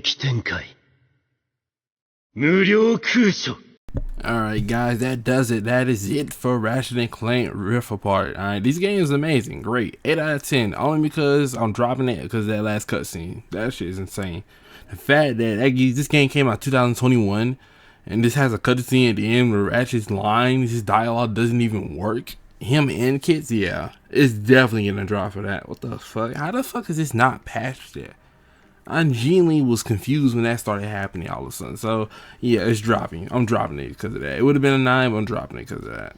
域展開。無料空所。 Alright guys, that does it. That is it for Ratchet & Clank Rift Apart. Alright, this game is amazing. Great. 8 out of 10. Only because I'm dropping it because of that last cutscene. That shit is insane. The fact that this game came out 2021 and this has a cutscene at the end where Ratchet's line, his dialogue doesn't even work. Him and Kids, yeah. It's definitely gonna drop for that. What the fuck? How the fuck is this not patched yet? I genuinely was confused when that started happening all of a sudden. So yeah, it's dropping. I'm dropping it because of that. It would have been a 9, but I'm dropping it because of that.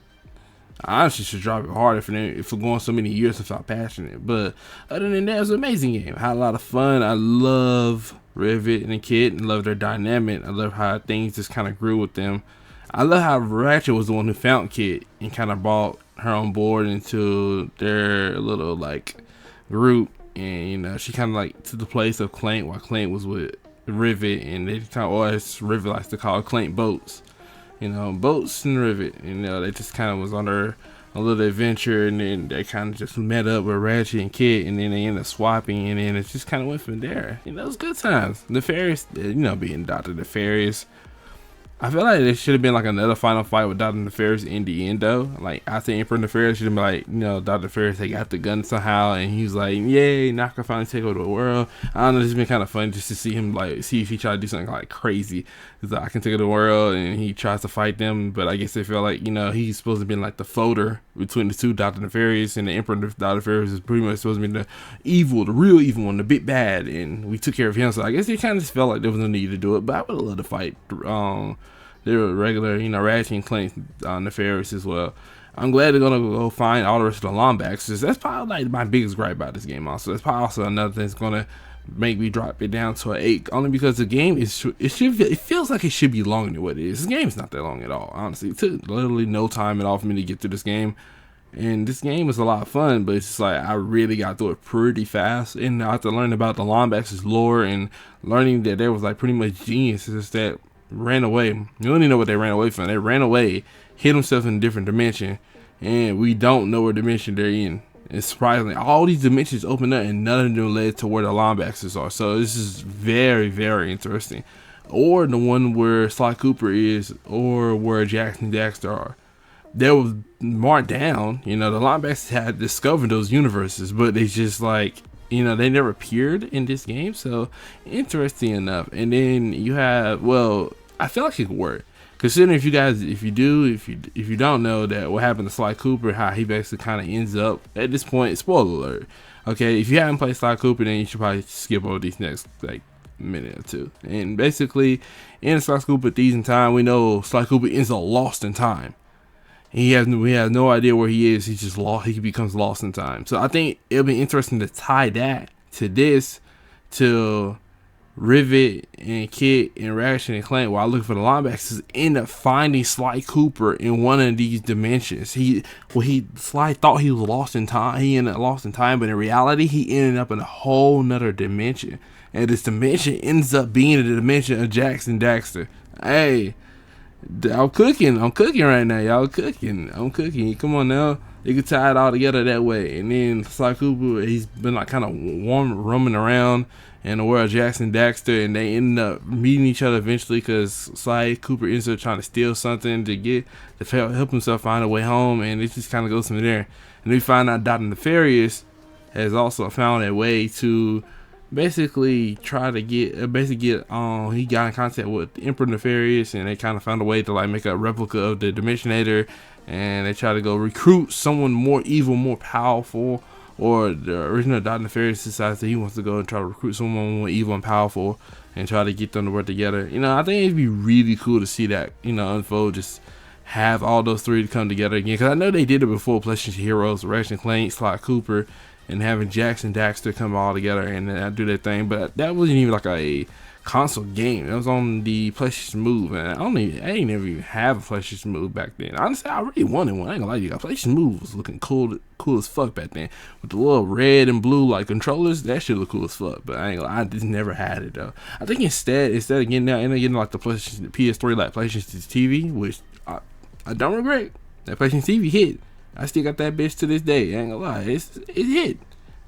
I honestly should drop it harder for going so many years without patching it. But other than that, it was an amazing game. I had a lot of fun. I love Rivet and the Kid. I love their dynamic. I love how things just kind of grew with them. I love how Ratchet was the one who found Kid and kind of brought her on board into their little like group. And you know, she kind of like to the place of Clank while Clank was with Rivet, and they kind of, or as Rivet likes to call Clank, Boats. You know, Boats and Rivet. You know, they just kind of was on a little adventure, and then they kind of just met up with Ratchet and Kid, and then they ended up swapping, and then it just kind of went from there. You know, it was good times. Nefarious, you know, being Dr. Nefarious. I feel like there should have been like another final fight with Dr. Nefarious in the end though. Like after Emperor Nefarious should have been like, you know, Dr. Nefarious, they got the gun somehow and he was like, yay, now I can finally take over the world. I don't know, it's been kind of fun just to see him like, see if he tried to do something like crazy. It's like, I can take over the world, and he tries to fight them, but I guess they feel like, you know, he's supposed to be like the floater between the two, Dr. Nefarious, and the Emperor Dr. Nefarious is pretty much supposed to be the evil, the real evil one, the big bad, and we took care of him. So I guess they kind of just felt like there was no need to do it, but I would have loved to fight their regular, you know, Ratchet and Clank Nefarious as well. I'm glad they're gonna go find all the rest of the Lombaxes. That's probably like my biggest gripe about this game. Also, that's probably also another thing that's gonna make me drop it down to an 8. Only because the game it feels like it should be longer than what it is. This game is not that long at all. Honestly, it took literally no time at all for me to get through this game. And this game was a lot of fun, but it's just like I really got through it pretty fast. And after learning about the Lombax's lore and learning that there was like pretty much geniuses that ran away. You don't even know what they ran away from. They ran away, hid themselves in a different dimension, and we don't know what dimension they're in. It's surprisingly, all these dimensions open up and none of them led to where the Lombaxes are. So this is very, very interesting. Or the one where Sly Cooper is, or where Jax and Daxter are. They were marked down. You know, the Lombaxes had discovered those universes, but they just like, you know, they never appeared in this game. So interesting enough. And then you have, well, I feel like it could work, considering if you don't know that what happened to Sly Cooper, how he basically kind of ends up at this point. Spoiler alert. Okay, if you haven't played Sly Cooper, then you should probably skip over these next like minute or two. And basically in Sly Cooper Thieves in Time, we know Sly Cooper ends up lost in time. We have no idea where he is. He's just lost. He becomes lost in time. So I think it'll be interesting to tie that to this, to Rivet and Kid and Ratchet and Clank, while looking for the Lombaxes, end up finding Sly Cooper in one of these dimensions. Sly thought he was lost in time. He ended up lost in time, but in reality, he ended up in a whole nother dimension. And this dimension ends up being the dimension of Jax and Daxter. Hey, I'm cooking right now, y'all. I'm cooking. Come on now. You can tie it all together that way. And then Sly Cooper, he's been like kind of roaming around in the world of Jax and Daxter, and they end up meeting each other eventually because Sly Cooper ends up trying to steal something to help himself find a way home, and it just kind of goes from there. And we find out Dr. Nefarious has also found a way to basically try to get he got in contact with Emperor Nefarious, and they kind of found a way to like make a replica of the Dimensionator, and they try to go recruit someone more evil, more powerful, or the original Dr. Nefarious decides that he wants to go and try to recruit someone more evil and powerful and try to get them to work together. You know, I think it'd be really cool to see that, you know, unfold, just have all those three to come together again, because I know they did it before PlayStation Heroes, Ratchet Clank, Sly Cooper, and having Jax and Daxter come all together and do their thing. But that wasn't even like a console game. It was on the PlayStation Move, and I didn't ever even have a PlayStation Move back then. Honestly, I really wanted one. I ain't gonna lie to you. PlayStation Move was looking cool as fuck back then, with the little red and blue like controllers. That shit look cool as fuck. But I just never had it though. I think instead of getting like the PlayStation PS3 like PlayStation TV, which I don't regret. That PlayStation TV hit. I still got that bitch to this day. I ain't gonna lie. It hit.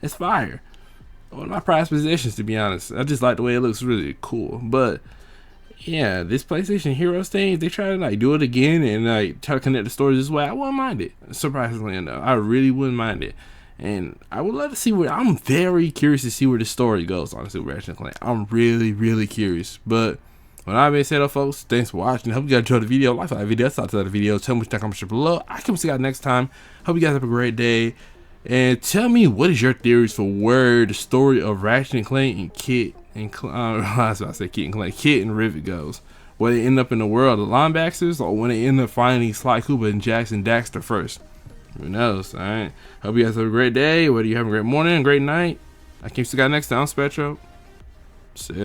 It's fire. one of my prized possessions, to be honest. I just like the way it looks, really cool. But yeah, this PlayStation Heroes thing, they try to like do it again and like try to connect the stories this way. I wouldn't mind it. Surprisingly enough, I really wouldn't mind it. And I would love to see where, I'm very curious to see where the story goes, honestly, with Rachet Clank. I'm really curious. But when I've been said, folks, thanks for watching. Hope you guys enjoyed the video. Like that video, thoughts of the video. Tell me what you think in the comments below. I can see you guys next time. Hope you guys have a great day. And tell me, what is your theories for where the story of Rachet Clank and Kit and I was about to say Kit and Clank, Kit and Rivet goes? Will they end up in the world of linebackers, or when they end up finding Sly Cooper and Jackson Daxter first? Who knows? All right. Hope you guys have a great day. Whether you have a great morning, a great night. I can see you guys next time. Spectro. See ya.